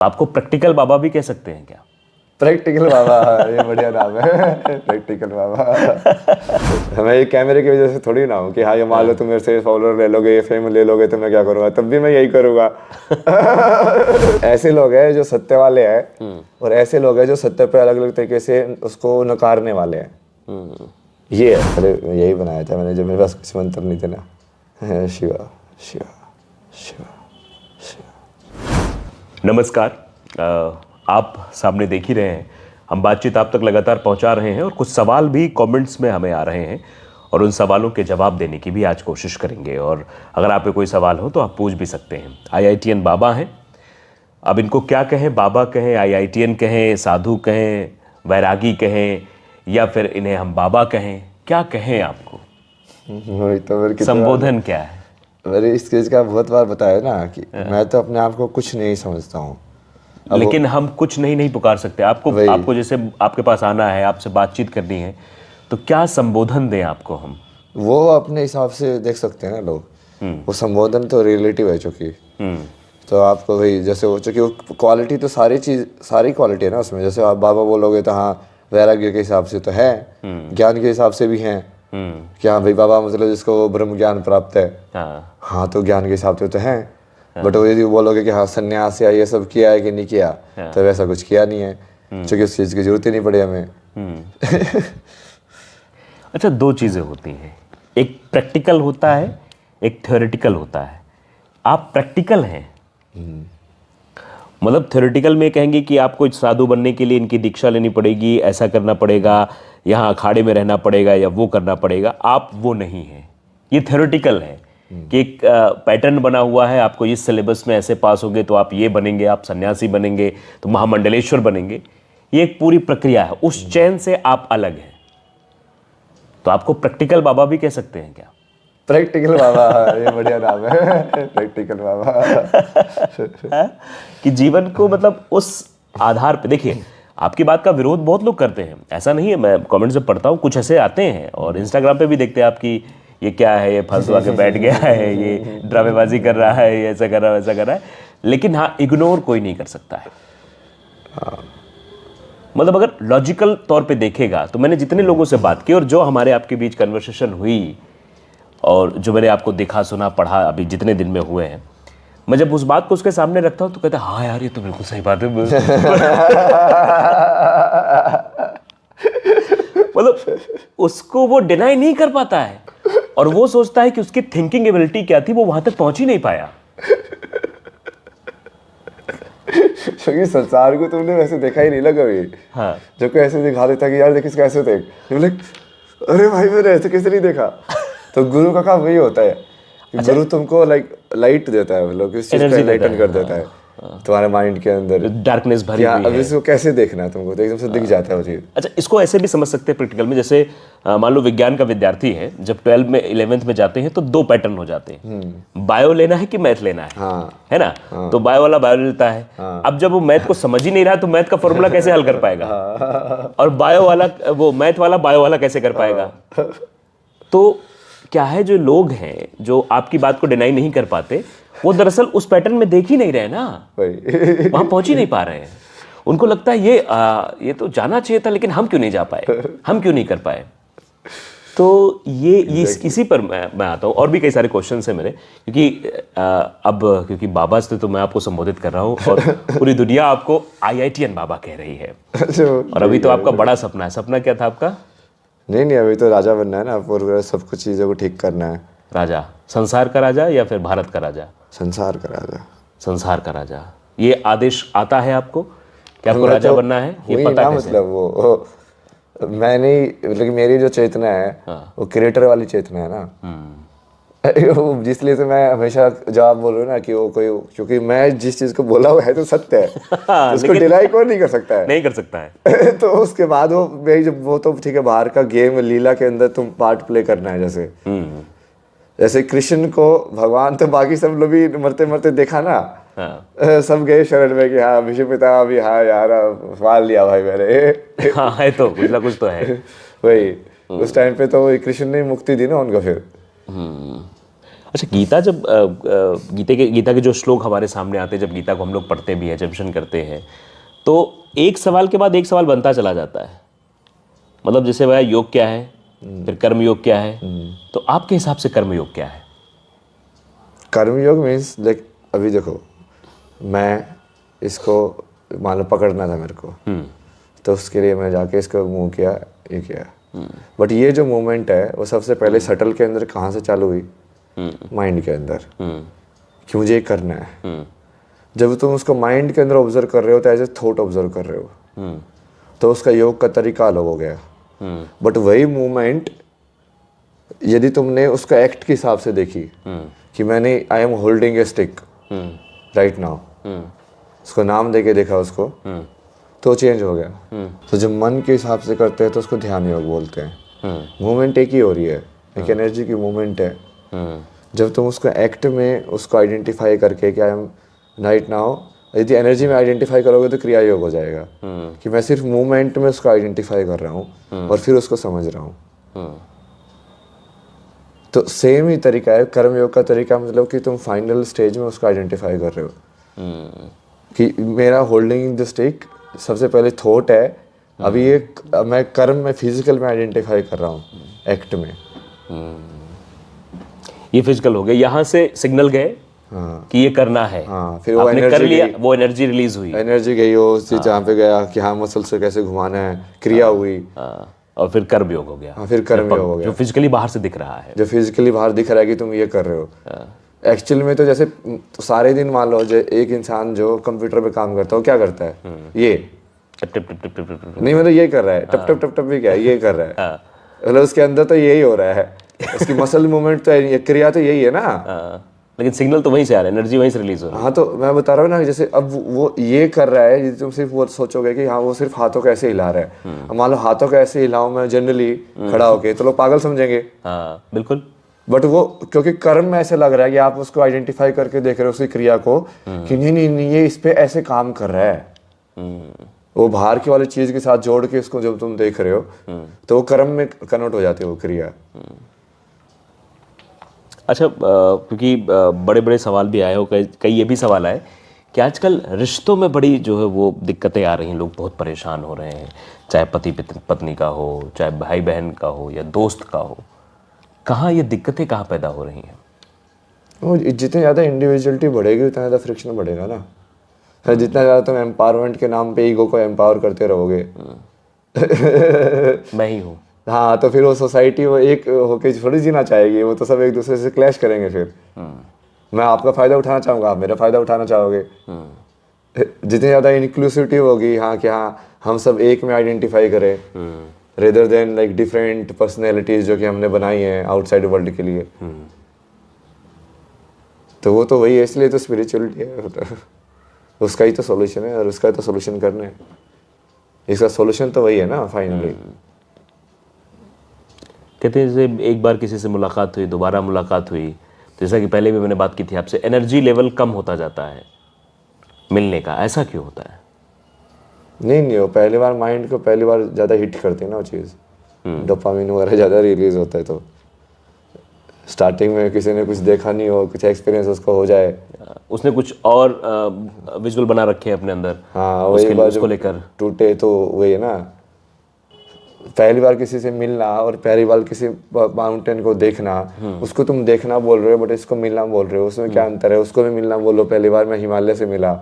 आपको प्रैक्टिकल बाबा भी कह सकते हैं क्या? प्रैक्टिकल बाबा, ये बढ़िया नाम है। प्रैक्टिकल बाबा। मैं ये कैमरे की वजह से थोड़ी ना हूँ कि हाँ ये मान लो तुम मेरे से फॉलोअर ले लोगे, ये फेम ले लोगे तो मैं क्या करूँगा, तब भी मैं यही करूँगा। ऐसे लोग हैं जो सत्य वाले हैं और ऐसे लोग हैं जो सत्य पे अलग अलग तरीके से उसको नकारने वाले हैं। ये है, अरे यही बनाया था मैंने जब मेरे पास कुछ मंत्र नहीं थे ना। शिवा शिवा शिवा शिवा। नमस्कार, आप सामने देख ही रहे हैं, हम बातचीत आप तक लगातार पहुंचा रहे हैं और कुछ सवाल भी कमेंट्स में हमें आ रहे हैं और उन सवालों के जवाब देने की भी आज कोशिश करेंगे। और अगर आप पे कोई सवाल हो तो आप पूछ भी सकते हैं। IITN बाबा हैं, अब इनको क्या कहें, बाबा कहें, IITN कहें, साधु कहें, वैरागी कहें, या फिर इन्हें हम बाबा कहें, क्या कहें आपको? तो संबोधन क्या है? मैंने इस चीज का बहुत बार बताया ना कि मैं तो अपने आप को कुछ नहीं समझता हूँ, लेकिन हम कुछ नहीं पुकार सकते। आपको जैसे आपके पास आना है, आपसे बातचीत करनी है, तो क्या संबोधन दें आपको हम? वो अपने हिसाब से देख सकते हैं ना लोग। वो संबोधन तो रिलेटिव है चूंकि, तो आपको वही जैसे वो चूंकि वो क्वालिटी तो सारी क्वालिटी है ना उसमें। जैसे आप बाबा बोलोगे तो हाँ वैराग्य के हिसाब से तो है, ज्ञान के हिसाब से भी हैं कि हाँ भाई बाबा मतलब जिसको ब्रह्म ज्ञान प्राप्त है, हाँ तो ज्ञान के हिसाब से तो है। बट वो यदि बोलोगे कि हाँ सन्यास या ये सब किया है कि नहीं किया, तो वैसा कुछ किया नहीं है क्योंकि उस चीज़ की जरूरत ही नहीं पड़ी हमें। अच्छा, दो चीज़ें होती हैं, एक प्रैक्टिकल होता है, एक थ्योरेटिकल होता है। आप प्रैक्टिकल हैं, मतलब थ्योरेटिकल में कहेंगे कि आपको साधु बनने के लिए इनकी दीक्षा लेनी पड़ेगी, ऐसा करना पड़ेगा, यहाँ अखाड़े में रहना पड़ेगा या वो करना पड़ेगा। आप वो नहीं हैं, ये थ्योरेटिकल है कि एक पैटर्न बना हुआ है, आपको इस सिलेबस में ऐसे पास होंगे तो आप ये बनेंगे, आप सन्यासी बनेंगे तो महामंडलेश्वर बनेंगे। ये एक पूरी प्रक्रिया है, उस चैन से आप अलग हैं। तो आपको प्रैक्टिकल बाबा भी कह सकते हैं क्या? प्रैक्टिकल बाबा, ये बढ़िया नाम है। प्रैक्टिकल बाबा। कि जीवन को मतलब उस आधार पे देखिए, आपकी बात का विरोध बहुत लोग करते हैं, ऐसा नहीं है, मैं कमेंट्स में पढ़ता हूँ, कुछ ऐसे आते हैं और इंस्टाग्राम पे भी देखते हैं आपकी ये क्या है, ये फालतू आके बैठ गया है, ये ड्रामेबाजी कर रहा है, ये ऐसा कर रहा है, वैसा कर रहा है। लेकिन हाँ, इग्नोर कोई नहीं कर सकता है। मतलब अगर लॉजिकल तौर पे देखेगा तो मैंने जितने लोगों से बात की और जो हमारे आपके बीच कन्वर्सेशन हुई और जो मैंने आपको देखा, सुना, पढ़ा अभी जितने दिन में हुए हैं, मैं जब उस बात को उसके सामने रखता हूँ तो कहता है हाँ यार ये तो बिल्कुल सही बात है। मतलब उसको वो डिनाई नहीं कर पाता है और वो सोचता है कि उसकी थिंकिंग एबिलिटी क्या थी, वो वहां तक पहुंच ही नहीं पाया। क्योंकि संसार को तुमने वैसे देखा ही नहीं ना कभी। हाँ। जो कोई ऐसे दिखा देता कि यार देख इसका ऐसे देख, अरे भाई मैंने ऐसे कैसे नहीं देखा। तो गुरु का काम वही होता है कि गुरु तुमको लाइट देता है, मतलब किस चीज पे लाइटन कर देता है तुम्हारे माइंड के अंदर, डार्कनेस भरी हुई है। अब इसको कैसे देखना है तुमको, तो एकदम से दिख जाता है वो चीज। अच्छा, इसको ऐसे भी समझ सकते हैं प्रैक्टिकल में, जैसे मान लो विज्ञान का विद्यार्थी है, जब 12 में 11th में जाते हैं तो दो पैटर्न हो जाते हैं, बायो लेना है कि मैथ लेना है। है ना? तो बायो वाला बायो लेता है। अब जब वो मैथ को समझ ही नहीं रहा तो मैथ का फॉर्मूला कैसे हल कर पाएगा, और बायो वाला वो मैथ वाला बायो वाला कैसे कर पाएगा। तो क्या है, जो लोग हैं जो आपकी बात को डिनाई नहीं कर पाते, वो दरअसल उस पैटर्न में देख ही नहीं रहे ना, वहां पहुंच ही नहीं पा रहे हैं। उनको लगता है ये तो जाना चाहिए था, लेकिन हम क्यों नहीं जा पाए, हम क्यों नहीं कर पाए। तो ये इसी पर मैं आता हूँ। और भी कई सारे क्वेश्चंस हैं मेरे, क्योंकि बाबा से तो मैं आपको संबोधित कर रहा हूँ और पूरी दुनिया आपको IITN बाबा कह रही है। और अभी तो आपका बड़ा सपना है। सपना क्या था आपका? नहीं, अभी तो राजा बनना है ना, पूरा सब कुछ चीज़ों को ठीक करना है। राजा, संसार का राजा या फिर भारत का राजा? संसार का राजा। संसार का राजा। ये आदेश आता है आपको कि आपको राजा बनना है? ये पता कैसे? मतलब वो मैं नहीं, मतलब मेरी जो चेतना है वो क्रिएटर वाली चेतना है ना। जिसलिए तो मैं हमेशा जवाब बोल रहा हूँ ना कि वो कोई, क्योंकि मैं जिस चीज को बोला वो है तो सत्य है। तो उसको डिनाई कौन नहीं कर सकता है? नहीं कर सकता है। तो उसके बाद वो तो ठीक है, बाहर का गेम लीला के अंदर तुम पार्ट प्ले करना है। जैसे कृष्ण को भगवान तो बाकी सब लोग भी मरते मरते देखा ना। सब गए शरण में कि हाँ विष्णु पिता अभी, हाँ यार मार लिया भाई मैंने। हाँ है तो कुछ ना कुछ तो है। वही उस टाइम पे तो कृष्ण ने मुक्ति दी ना उनको फिर। अच्छा, गीता के जो श्लोक हमारे सामने आते हैं, जब गीता को हम लोग पढ़ते भी हैं, जब करते हैं, तो एक सवाल के बाद एक सवाल बनता चला जाता है। मतलब जैसे भाई योग क्या है, फिर कर्म योग क्या है, तो आपके हिसाब से कर्म योग क्या है? कर्म योग मीन्स लाइक अभी देखो, मैं इसको मान लो पकड़ना था मेरे को, तो उसके लिए मैं जाके इसको मूव किया, ये किया, बट ये जो मूवमेंट है वो सबसे पहले शटल के अंदर कहाँ से चालू हुई? माइंड के अंदर, कि मुझे ये करना है। जब तुम उसको माइंड के अंदर ऑब्जर्व कर रहे हो तो एज ए थॉट ऑब्जर्व कर रहे हो, तो उसका योग का तरीका अलग हो गया। बट वही मूवमेंट यदि तुमने उसका एक्ट के हिसाब से देखी, कि मैंने I am holding A stick right now, उसको नाम देके देखा उसको, तो चेंज हो गया। तो जब मन के हिसाब से करते हैं तो उसको ध्यान योग बोलते हैं। मूवमेंट एक ही हो रही है, एक एनर्जी की मूवमेंट है। जब तुम उसको एक्ट में उसको आइडेंटिफाई करके कि आई एम राइट नाउ, यदि एनर्जी में आइडेंटिफाई करोगे तो क्रिया योग हो जाएगा, कि मैं सिर्फ मूवमेंट में उसको आइडेंटिफाई कर रहा हूँ और फिर उसको समझ रहा हूँ। तो सेम ही तरीका है कर्म योग का तरीका, मतलब कि तुम फाइनल स्टेज में उसको आइडेंटिफाई कर रहे हो, कि मेरा होल्डिंग द स्टिक सबसे पहले थॉट है, अभी ये मैं कर्म में फिजिकल में आइडेंटिफाई कर रहा हूँ एक्ट में। ये फिजिकल हो गया, यहाँ से सिग्नल गए कि ये करना है। फिर वो आपने कर लिया, वो एनर्जी रिलीज हुई, एनर्जी गई हो जहाँ पे गया कि हाँ मसल से कैसे घुमाना है, क्रिया हुई, और फिर कर्म योग हो गया। फिर कर्म योग हो गया, जो फिजिकली बाहर से दिख रहा है, जो फिजिकली बाहर दिख रहा है कि तुम ये कर रहे हो। एक्चुअल में तो जैसे तो सारे दिन मान लो जो एक इंसान जो कंप्यूटर पे काम करता है वो क्या करता है, ये टप टप टप टप टप टप। नहीं मतलब ये कर रहा है, टप टप टप टप भी क्या है, ये कर रहा है, मतलब उसके अंदर तो यही हो रहा है, उसकी मसल मूवमेंट तो ये क्रिया तो यही है ना, लेकिन सिग्नल तो वहीं से आ रहा है, एनर्जी वहीं से रिलीज हो रही है। हाँ तो मैं बता रहा हूँ ना, जैसे अब वो ये कर रहा है, यदि तुम सिर्फ वो सोचोगे कि हाँ वो सिर्फ हाथों को ऐसे हिला रहा है, अब मान लो हाथों को ऐसे हिलाऊं मैं जनरली खड़ा होके, तो लोग पागल समझेंगे। हाँ बिल्कुल। बट वो क्योंकि कर्म में ऐसे लग रहा है कि आप उसको आइडेंटिफाई करके देख रहे हो उसकी क्रिया को, कि नहीं नहीं नहीं ये इस पे ऐसे काम कर रहा है, वो बाहर की वाली चीज के साथ जोड़ के उसको जब तुम देख रहे हो तो वो कर्म में कन्वर्ट हो जाती है वो क्रिया। अच्छा, क्योंकि बड़े बड़े सवाल भी आए हो, कई ये भी सवाल आए कि आजकल रिश्तों में बड़ी जो है वो दिक्कतें आ रही हैं, लोग बहुत परेशान हो रहे हैं, चाहे पति पत्नी का हो, चाहे भाई बहन का हो, या दोस्त का हो। कहाँ ये दिक्कतें कहाँ पैदा हो रही हैं? वो जितनी ज़्यादा इंडिविजुअलिटी बढ़ेगी उतना ज़्यादा फ्रिक्शन बढ़ेगा ना। फिर जितना ज़्यादा तुम एम्पावरमेंट के नाम पे ईगो को एम्पावर करते रहोगे मैं ही हूँ, हाँ, तो फिर वो सोसाइटी वो एक होके थोड़ी जीना चाहेगी, वो तो सब एक दूसरे से क्लैश करेंगे। फिर मैं आपका फ़ायदा उठाना चाहूँगा, आप मेरा फ़ायदा उठाना चाहोगे। जितनी ज़्यादा इंक्लूसिविटी होगी, हाँ कि हाँ हम सब एक में आइडेंटिफाई करें, rather than like different personalities जो कि हमने बनाई हैं आउटसाइड वर्ल्ड के लिए, तो वो तो वही है। इसलिए तो स्पिरिचुअलिटी है, उसका ही तो सोल्यूशन है और उसका ही तो सोल्यूशन करना है। इसका सोल्यूशन तो वही है ना फाइनली। कहते हैं जैसे एक बार किसी से मुलाकात हुई, दोबारा मुलाकात हुई, तो जैसा कि पहले भी मैंने बात की थी आपसे, एनर्जी लेवल कम होता जाता है मिलने का। ऐसा क्यों होता है? नहीं वो पहली बार माइंड को पहली बार ज़्यादा हिट करती है ना वो चीज़, डोपामिन वगैरह ज़्यादा रिलीज होता है। तो स्टार्टिंग में किसी ने कुछ देखा नहीं हो, कुछ एक्सपीरियंस उसको हो जाए, उसने कुछ और विजुअल बना रखे हैं अपने अंदर, हाँ वही बात उसको लेकर टूटे, तो वही है ना। पहली बार किसी से मिलना और पहली बार किसी माउंटेन को देखना, उसको तुम देखना बोल रहे हो बट इसको मिलना बोल रहे हो, उसमें क्या अंतर है? उसको भी मिलना बोलो, पहली बार मैं हिमालय से मिला,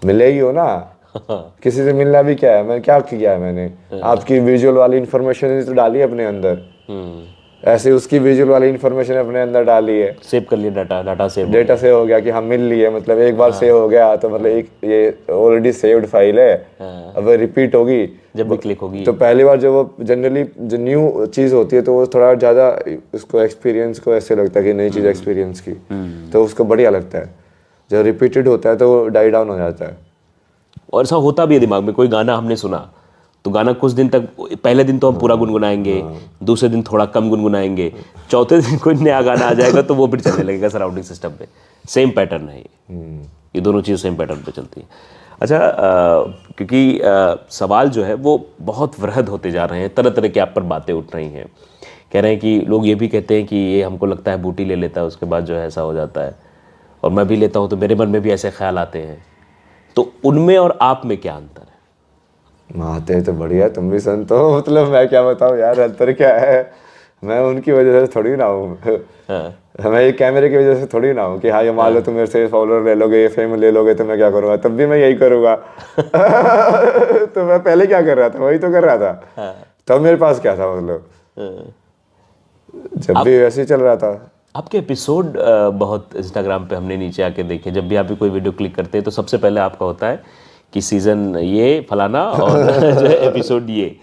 मिलेगी हो ना। किसी से मिलना भी क्या है, मैं क्या किया है मैंने? आपकी विजुअल वाली इंफॉर्मेशन तो डाली है अपने अंदर, ऐसे उसकी विजुअल वाली इंफॉर्मेशन अपने अंदर डाली है, सेव कर लिया, डाटा सेव हो गया कि हम मिल लिए, मतलब एक बार सेव हो गया तो मतलब एक ये ऑलरेडी सेव्ड फाइल है, अब रिपीट होगी जब भी क्लिक होगी। तो पहली बार जब वो जनरली जो न्यू चीज़ होती है तो वो थोड़ा ज़्यादा उसको एक्सपीरियंस को ऐसे लगता है कि नई चीज़ एक्सपीरियंस की, तो उसको बढ़िया लगता है। जब रिपीटेड होता है तो वो डाई डाउन हो जाता है। और ऐसा होता भी है दिमाग में, कोई गाना हमने सुना तो गाना कुछ दिन तक, पहले दिन तो हम पूरा गुनगुनाएंगे, दूसरे दिन थोड़ा कम गुनगुनाएंगे, चौथे दिन कोई नया गाना आ जाएगा तो वो फिर चलने लगेगा सराउंडिंग सिस्टम पे। सेम पैटर्न है ये दोनों चीज़ सेम पैटर्न पे चलती है। अच्छा, क्योंकि सवाल जो है वो बहुत वृहद होते जा रहे हैं, तरह तरह की आप पर बातें उठ रही हैं कह रहे हैं कि लोग ये भी कहते हैं कि ये हमको लगता है बूटी ले लेता है उसके बाद जो है ऐसा हो जाता है, और मैं भी लेता हूँ तो मेरे मन में भी ऐसे ख्याल आते हैं। तो उनमें और आप में क्या अंतर है? आते हैं तो बढ़िया, तुम भी संत हो, मतलब मैं क्या बताऊँ यार, अंतर क्या है। मैं उनकी वजह से थोड़ी ना हूँ, मैं ये कैमरे की वजह से थोड़ी ना हूँ कि हाँ ये मान लो तुम मेरे से फॉलोअर ले लोगे, ये फेम ले लोगे, तो मैं क्या करूँगा, तब भी मैं यही करूँगा। तो मैं पहले क्या कर रहा था, वही तो कर रहा था। तब मेरे पास क्या था, मतलब जब भी वैसे ही चल रहा था। आपके एपिसोड बहुत इंस्टाग्राम पे हमने नीचे आके देखे, जब भी आप भी कोई वीडियो क्लिक करते हैं तो सबसे पहले आपका होता है कि सीजन ये फलाना और जो है एपिसोड ये,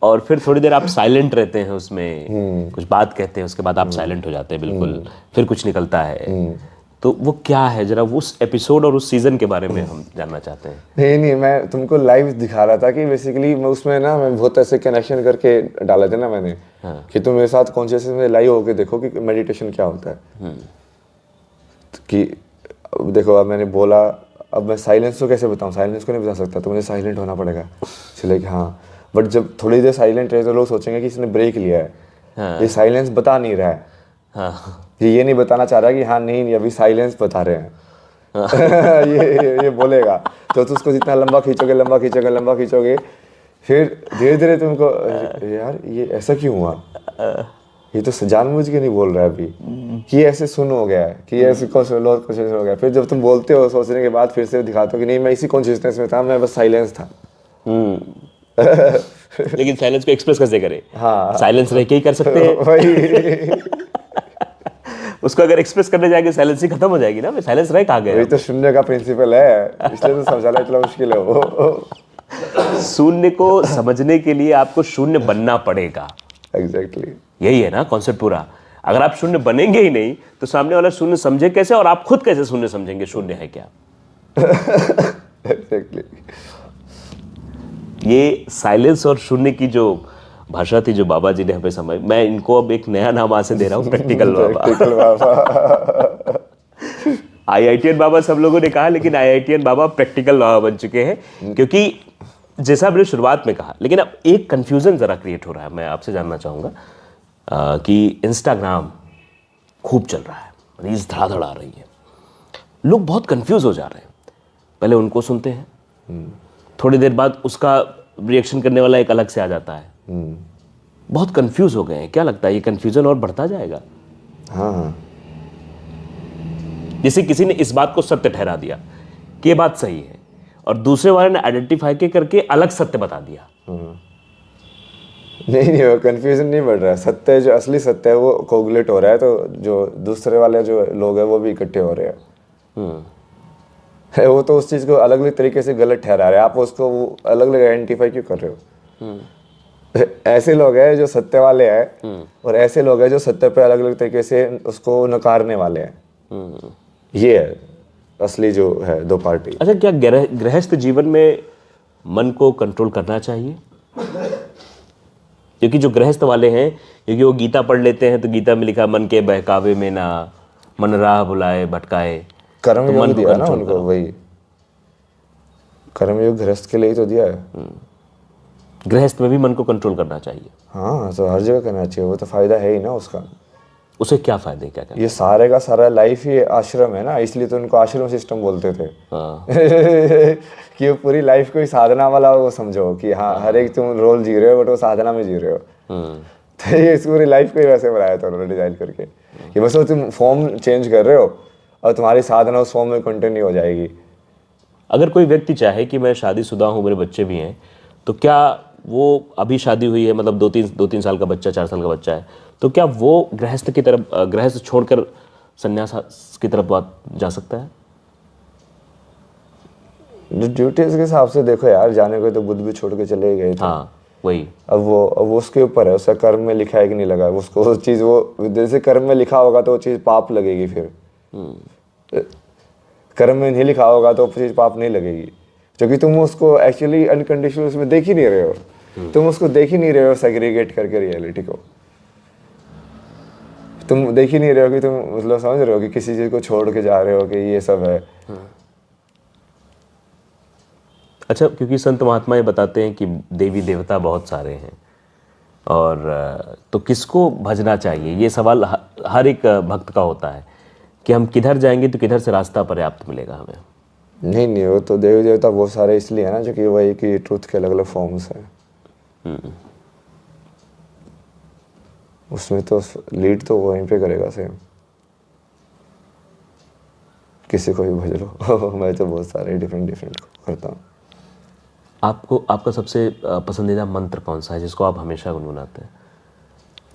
और फिर थोड़ी देर आप साइलेंट रहते हैं उसमें, कुछ बात कहते हैं, उसके बाद आप साइलेंट हो जाते हैं बिल्कुल, फिर कुछ निकलता है। तो वो क्या है, जरा उस एपिसोड और उस सीजन के बारे में हम जानना चाहते हैं। नहीं, मैं तुमको लाइव दिखा रहा था कि बेसिकली मैं उसमें ना, मैं बहुत ऐसे कनेक्शन करके डाला था ना मैंने, कि तुम मेरे साथ कॉन्शियसनेस में लाइव होके देखो कि मेडिटेशन क्या होता है। कि अब देखो, अब मैंने बोला, अब मैं साइलेंस को कैसे बताऊं, साइलेंस को नहीं बता सकता, तो मुझे साइलेंट होना पड़ेगा। चले कि हाँ, बट जब थोड़ी देर साइलेंट रहे तो लोग सोचेंगे कि इसने ब्रेक लिया है, ये साइलेंस बता नहीं रहा है। ये नहीं बताना चाह रहा कि हाँ नहीं अभी साइलेंस बता रहे हैं। ये बोलेगा तो उसको जितना लंबा खींचोगे, फिर धीरे धीरे तुमको यार ये ऐसा क्यों हुआ, ये तो जानबूझ के नहीं बोल रहा है अभी, कि ऐसे सुन हो गया है, कि ऐसे कॉन्शियस हो गया। फिर जब तुम बोलते हो सोचने के बाद फिर से दिखाते हो कि नहीं मैं इसी कॉन्शियसनेस में था, मैं बस साइलेंस था। लेकिन साइलेंस को एक्सप्रेस कैसे करें? हाँ, साइलेंस रह के ही कर सकते हैं। वही उसको अगर एक्सप्रेस करने जाएंगे साइलेंस ही खत्म हो जाएगी ना, साइलेंस रह कहाँ गए? वही तो शून्य का प्रिंसिपल है, इसलिए तो समझाना इतना मुश्किल है वो। शून्य को समझने के लिए आपको शून्य बनना पड़ेगा। एग्जैक्टली यही है ना कॉन्सेप्ट पूरा। अगर आप शून्य बनेंगे ही नहीं तो सामने वाला शून्य समझे कैसे, और आप खुद कैसे शून्य समझेंगे शून्य है क्या? एग्जैक्टली ये साइलेंस और शून्य की जो भाषा थी जो बाबा जी ने हमें समझ, मैं इनको अब एक नया नाम आज से दे रहा हूँ, प्रैक्टिकल बाबा। IITian बाबा सब लोगों ने कहा, लेकिन IITian बाबा प्रैक्टिकल बाबा बन चुके हैं, क्योंकि जैसा आपने शुरुआत में कहा। लेकिन अब एक कंफ्यूजन जरा क्रिएट हो रहा है, मैं आपसे जानना चाहूँगा कि इंस्टाग्राम खूब चल रहा है, रील्स धड़ाधड़ आ रही है, लोग बहुत कंफ्यूज हो जा रहे हैं। पहले उनको सुनते हैं, थोड़ी देर बाद उसका रिएक्शन करने वाला एक अलग से आ जाता है, बहुत कंफ्यूज हो गए हैं। क्या लगता है ये कंफ्यूजन और बढ़ता जाएगा? हाँ, जैसे किसी ने इस बात को सत्य ठहरा दिया कि ये बात सही है, और दूसरे वाले ने आइडेंटिफाई करके अलग सत्य बता दिया। नहीं वो कंफ्यूजन नहीं बढ़ रहा है, सत्य जो असली सत्य है वो कोगुलेट हो रहा है, तो जो दूसरे वाले जो लोग हैं वो भी इकट्ठे हो रहे हैं। वो तो उस चीज को अलग अलग तरीके से गलत ठहरा रहे हैं, आप उसको वो अलग अलग आइडेंटिफाई क्यों कर रहे हो? ऐसे लोग हैं जो सत्य वाले हैं, और ऐसे लोग हैं जो सत्य पे अलग अलग तरीके से उसको नकारने वाले हैं। ये है असली जो है दो पार्टी। अच्छा, क्या गृहस्थ जीवन में मन को कंट्रोल करना चाहिए? क्योंकि जो गृहस्थ वाले हैं, क्योंकि वो गीता पढ़ लेते हैं, तो गीता में लिखा मन के बहकावे में ना, मन राह बुलाए भटकाए। कर्मयोग दिया ना उनको, वही कर्मयोग गृहस्थ के लिए ही तो दिया है। गृहस्थ में भी मन को कंट्रोल करना चाहिए। हाँ, तो हर जगह करना चाहिए, वो तो फायदा है ही ना उसका। उसे क्या फायदे, क्या क्या? ये सारे का सारा लाइफ ही आश्रम है ना, इसलिए तो उनको आश्रम सिस्टम बोलते थे। हाँ। कि वो पूरी लाइफ को ही साधना वाला वो समझो कि हाँ हर एक तुम रोल जी रहे हो, बट वो साधना में जी रहे हो। तो ये इस पूरी लाइफ को ही वैसे बनाया था उन्होंने डिजाइन करके, कि बस वो तुम फॉर्म चेंज कर रहे हो और तुम्हारी साधना उस फॉर्म में कंटिन्यू हो जाएगी। अगर कोई व्यक्ति चाहे कि मैं शादीशुदा हूँ, मेरे बच्चे भी हैं, तो क्या वो अभी शादी हुई है, मतलब दो तीन साल का बच्चा, 4 साल का बच्चा है, तो क्या वो गृहस्थ की तरफ, गृहस्थ छोड़कर संन्यास की तरफ बात जा सकता है? ड्यूटीज के हिसाब से देखो यार, जाने को तो बुद्ध भी छोड़ के चले गए थे। हाँ वही। अब वो उसके ऊपर है, उसका कर्म में लिखा है कि नहीं लगा, उसको वो चीज़, वो जैसे कर्म में लिखा होगा तो वो चीज़ पाप लगेगी, फिर कर्म में नहीं लिखा होगा तो वो चीज़ पाप नहीं लगेगी, क्योंकि तुम उसको एक्चुअली अनकंडीशनल उसमें देख ही नहीं रहे हो। तुम उसको देख ही नहीं रहे हो सेग्रीगेट करके रियलिटी को, तुम देख ही नहीं रहे हो कि तुम मतलब समझ रहे हो कि किसी चीज़ को छोड़ के जा रहे हो कि ये सब है। अच्छा, क्योंकि संत महात्मा ये बताते हैं कि देवी देवता बहुत सारे हैं और तो किसको भजना चाहिए, ये सवाल हर एक भक्त का होता है कि हम किधर जाएंगे तो किधर से रास्ता पर्याप्त मिलेगा हमें। नहीं नहीं, वो तो देवी देवता वो सारे इसलिए है ना, जो कि वही कि ट्रूथ के अलग अलग फॉर्म्स हैं। उसमें तो लीड तो वहीं पे करेगा सेम, किसी को भी भज लो। मैं तो बहुत सारे डिफरेंट डिफरेंट करता हूँ। आपको आपका सबसे पसंदीदा मंत्र कौन सा है जिसको आप हमेशा गुनगुनाते हैं,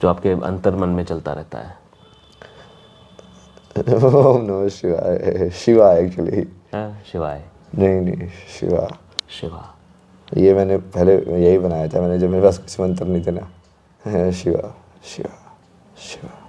जो आपके अंतर मन में चलता रहता है? ओम नमः शिवाय। शिवा एक्चुअली। हाँ, शिवाय। नहीं नहीं, शिवा। शिवा। ये मैंने पहले यही बनाया था मैंने, जब मेरे पास कुछ मंत्र नहीं थे ना। शिवा शिवा शिवा।